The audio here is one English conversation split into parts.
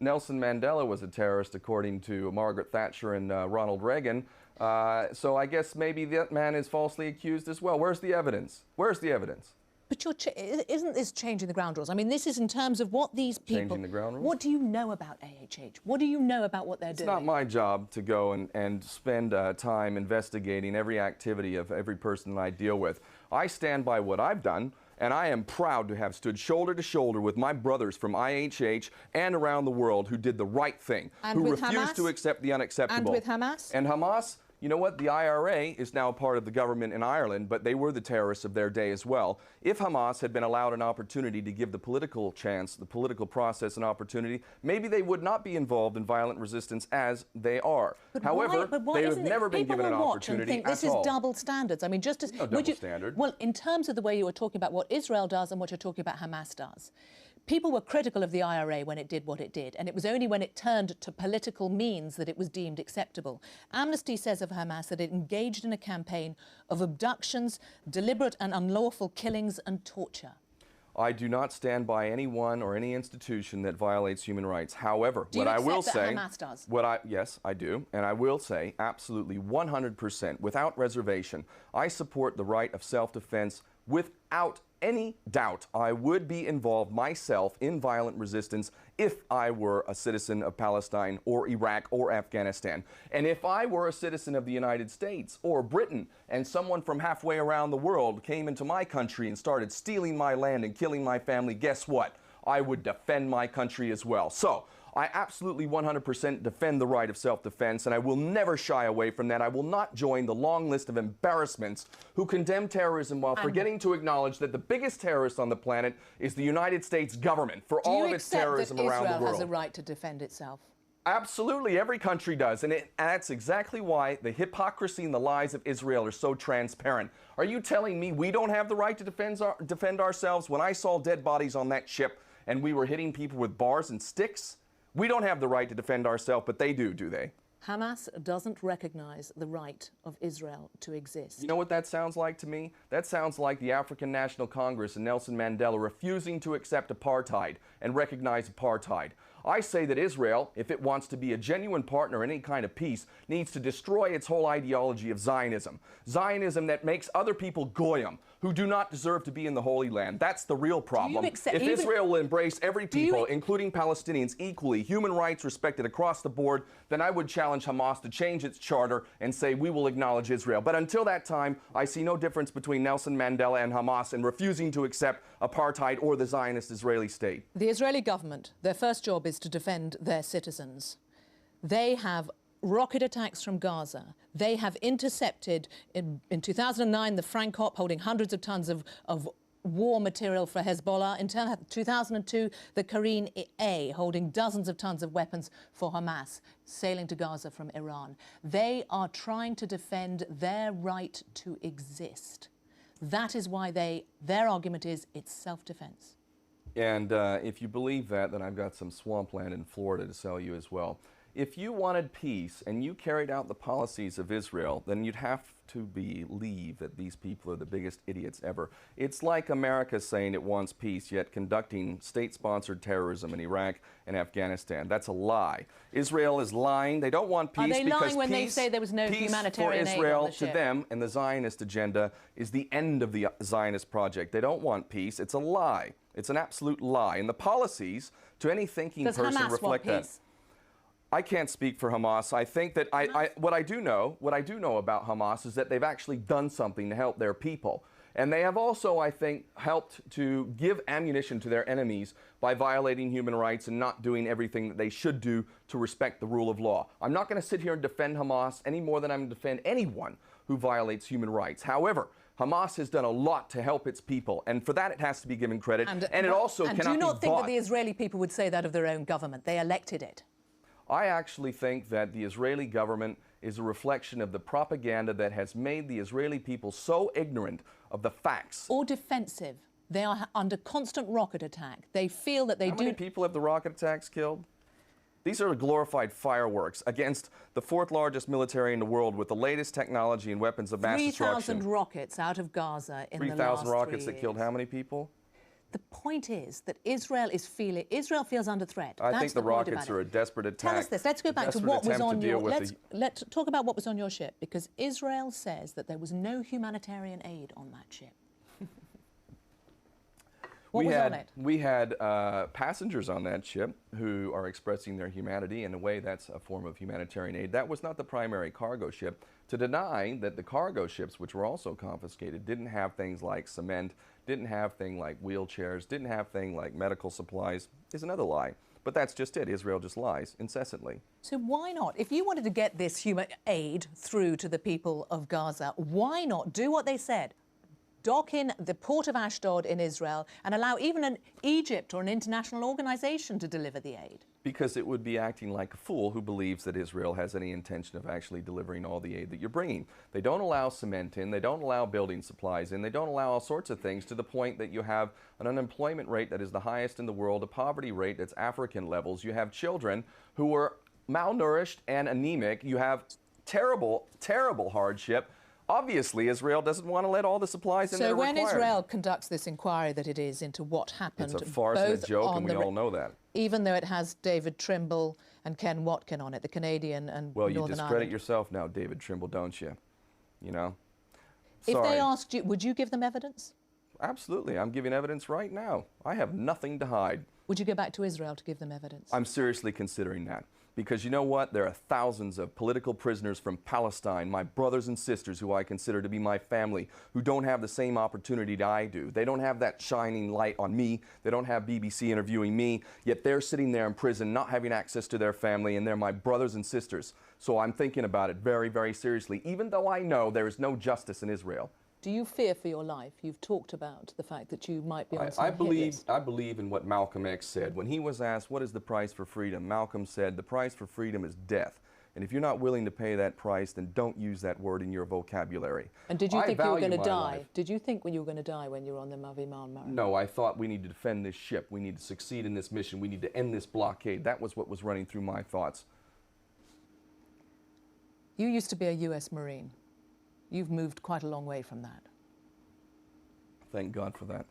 Nelson Mandela was a terrorist, according to Margaret Thatcher and Ronald Reagan. So I guess maybe that man is falsely accused as well. Where's the evidence? Where's the evidence? But isn't this changing the ground rules? I mean, this is in terms of what these people... Changing the ground rules? What do you know about AHH? What do you know about what they're doing? It's not my job to go and spend time investigating every activity of every person that I deal with. I stand by what I've done, and I am proud to have stood shoulder to shoulder with my brothers from IHH and around the world who did the right thing, and who with refused Hamas? to accept the unacceptable. And with Hamas? And Hamas, you know what? The IRA is now part of the government in Ireland, but they were the terrorists of their day as well. If Hamas had been allowed an opportunity to give the political chance, the political process an opportunity, maybe they would not be involved in violent resistance as they are. But however, why they have never been given an opportunity and think this is double standards. I mean, just as... No double standard. Well, in terms of the way you were talking about what Israel does and what you're talking about Hamas does, people were critical of the IRA when it did what it did, and it was only when it turned to political means that it was deemed acceptable. Amnesty says of Hamas that it engaged in a campaign of abductions, deliberate and unlawful killings and torture. I do not stand by anyone or any institution that violates human rights. However, what I will say, Hamas does? Yes, I do, and I will say absolutely 100%, without reservation, I support the right of self-defense without any doubt. I would be involved myself in violent resistance if I were a citizen of Palestine or Iraq or Afghanistan. And if I were a citizen of the United States or Britain and someone from halfway around the world came into my country and started stealing my land and killing my family, guess what? I would defend my country as well. So I absolutely 100% defend the right of self-defense, and I will never shy away from that. I will not join the long list of embarrassments who condemn terrorism while forgetting to acknowledge that the biggest terrorist on the planet is the United States government for all of its terrorism around the world. Do you accept that Israel has a right to defend itself? Absolutely, every country does, and that's exactly why the hypocrisy and the lies of Israel are so transparent. Are you telling me we don't have the right to defend ourselves? When I saw dead bodies on that ship and we were hitting people with bars and sticks, we don't have the right to defend ourselves, but they do they? Hamas doesn't recognize the right of Israel to exist. You know what that sounds like to me? That sounds like the African National Congress and Nelson Mandela refusing to accept apartheid and recognize apartheid. I say that Israel, if it wants to be a genuine partner in any kind of peace, needs to destroy its whole ideology of Zionism. Zionism that makes other people goyim, who do not deserve to be in the Holy Land. That's the real problem. If Israel will embrace every people, including Palestinians, equally, human rights respected across the board, then I would challenge Hamas to change its charter and say we will acknowledge Israel. But until that time, I see no difference between Nelson Mandela and Hamas in refusing to accept apartheid or the Zionist Israeli state. The Israeli government, their first job is to defend their citizens. They have rocket attacks from Gaza. They have intercepted, in 2009, the Frankop holding hundreds of tons of war material for Hezbollah. In 2002, the Karine A holding dozens of tons of weapons for Hamas, sailing to Gaza from Iran. They are trying to defend their right to exist. That is why their argument is it's self-defense. And if you believe that, then I've got some swampland in Florida to sell you as well. If you wanted peace and you carried out the policies of Israel, then you'd have to believe that these people are the biggest idiots ever. It's like America saying it wants peace, yet conducting state-sponsored terrorism in Iraq and Afghanistan. That's a lie. Israel is lying. They don't want peace. Are they lying when they say there was no humanitarian aid on the ship? Peace for Israel to them and the Zionist agenda is the end of the Zionist project. They don't want peace. It's a lie. It's an absolute lie. And the policies, to any thinking person, reflect that. I can't speak for Hamas. I think that what I do know about Hamas is that they've actually done something to help their people. And they have also, I think, helped to give ammunition to their enemies by violating human rights and not doing everything that they should do to respect the rule of law. I'm not going to sit here and defend Hamas any more than I'm going to defend anyone who violates human rights. However, Hamas has done a lot to help its people, and for that it has to be given credit. And it also cannot be bought. And do you not think that the Israeli people would say that of their own government? They elected it. I actually think that the Israeli government is a reflection of the propaganda that has made the Israeli people so ignorant of the facts. Or defensive. They are under constant rocket attack. They feel that they How many people have the rocket attacks killed? These are glorified fireworks against the fourth largest military in the world with the latest technology and weapons of mass destruction. 3,000 rockets out of Gaza in the last 3 years. 3,000 rockets that killed how many people? The point is that Israel feels under threat. I That's think the point about rockets it. are a desperate attack. Tell us this. Let's go back to desperate what was attempt to on deal your. with Let's talk about what was on your ship, because Israel says that there was no humanitarian aid on that ship. What was on it? We had passengers on that ship who are expressing their humanity. In a way, that's a form of humanitarian aid. That was not the primary cargo ship. To deny that the cargo ships, which were also confiscated, didn't have things like cement, didn't have things like wheelchairs, didn't have things like medical supplies, is another lie. But that's just it. Israel just lies incessantly. So why not? If you wanted to get this human aid through to the people of Gaza, why not do what they said? Dock in the port of Ashdod in Israel and allow even an Egypt or an international organization to deliver the aid? Because it would be acting like a fool who believes that Israel has any intention of actually delivering all the aid that you're bringing. They don't allow cement in, they don't allow building supplies in, they don't allow all sorts of things, to the point that you have an unemployment rate that is the highest in the world, a poverty rate that's African levels. You have children who are malnourished and anemic. You have terrible, terrible hardship. Obviously, Israel doesn't want to let all the supplies in that are required. So when Israel conducts this inquiry that it is into what happened, it's a farce and a joke, and we all know that. Even though it has David Trimble and Ken Watkin on it, the Canadian and well, Northern you discredit Ireland. yourself now, David Trimble, don't you? You know? If Sorry. they asked you, would you give them evidence? Absolutely. I'm giving evidence right now. I have nothing to hide. Would you go back to Israel to give them evidence? I'm seriously considering that. Because you know what? There are thousands of political prisoners from Palestine, my brothers and sisters who I consider to be my family, who don't have the same opportunity that I do. They don't have that shining light on me. They don't have BBC interviewing me. Yet they're sitting there in prison, not having access to their family, and they're my brothers and sisters. So I'm thinking about it very, very seriously, even though I know there is no justice in Israel. Do you fear for your life? You've talked about the fact that you might be on some I hit believe list. I believe in what Malcolm X said. When he was asked, what is the price for freedom? Malcolm said, the price for freedom is death. And if you're not willing to pay that price, then don't use that word in your vocabulary. And did you think you were going to die? Life. Did you think when you were going to die when you were on the Mavi Marmara? No, I thought we need to defend this ship. We need to succeed in this mission. We need to end this blockade. That was what was running through my thoughts. You used to be a U.S. Marine. You've moved quite a long way from that. Thank God for that.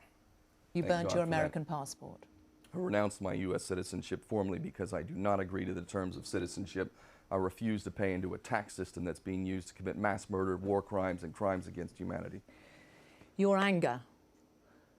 You burnt your American passport. I renounced my U.S. citizenship formally because I do not agree to the terms of citizenship. I refuse to pay into a tax system that's being used to commit mass murder, war crimes, and crimes against humanity. Your anger,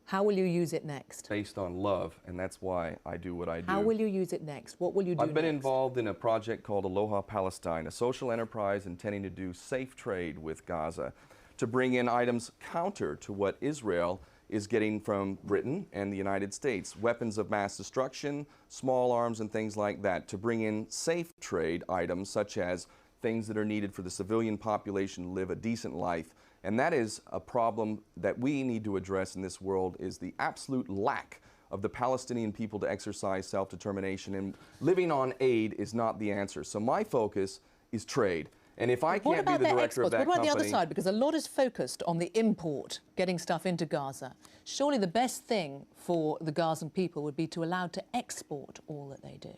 how will you use it next? Based on love, and that's why I do what I do. How will you use it next? What will you do I've been next? involved in a project called Aloha Palestine, a social enterprise intending to do safe trade with Gaza, to bring in items counter to what Israel is getting from Britain and the United States, weapons of mass destruction, small arms and things like that, to bring in safe trade items such as things that are needed for the civilian population to live a decent life. And that is a problem that we need to address in this world, is the absolute lack of the Palestinian people to exercise self-determination, and living on aid is not the answer. So my focus is trade. And if I can't be the director of that company... What about the other side? Because a lot is focused on the import, getting stuff into Gaza. Surely the best thing for the Gazan people would be to allow to export all that they do.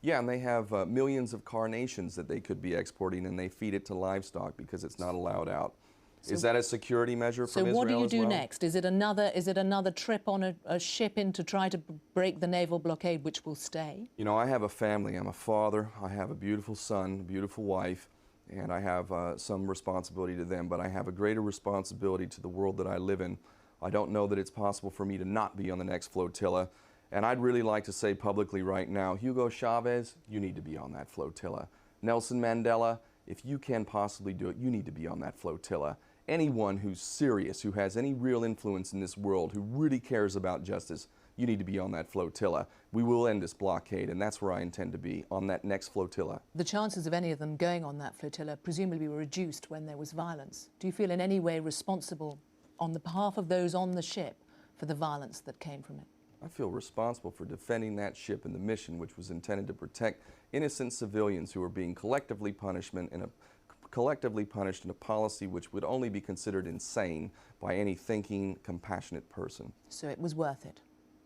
Yeah, and they have millions of carnations that they could be exporting, and they feed it to livestock because it's not allowed out. So, is that a security measure from Israel as well? So what do you do next? Is it another trip on a ship in to try to break the naval blockade, which will stay? You know, I have a family. I'm a father. I have a beautiful son, a beautiful wife. And I have some responsibility to them, but I have a greater responsibility to the world that I live in. I don't know that it's possible for me to not be on the next flotilla. And I'd really like to say publicly right now, Hugo Chavez, you need to be on that flotilla. Nelson Mandela, if you can possibly do it, you need to be on that flotilla. Anyone who's serious, who has any real influence in this world, who really cares about justice, you need to be on that flotilla. We will end this blockade, and that's where I intend to be, on that next flotilla. The chances of any of them going on that flotilla presumably were reduced when there was violence. Do you feel in any way responsible on the behalf of those on the ship for the violence that came from it? I feel responsible for defending that ship and the mission, which was intended to protect innocent civilians who are being collectively punished in a policy which would only be considered insane by any thinking, compassionate person. So it was worth it?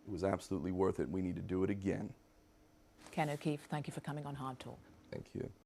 It was absolutely worth it. We need to do it again. Ken O'Keefe, thank you for coming on Hard Talk. Thank you.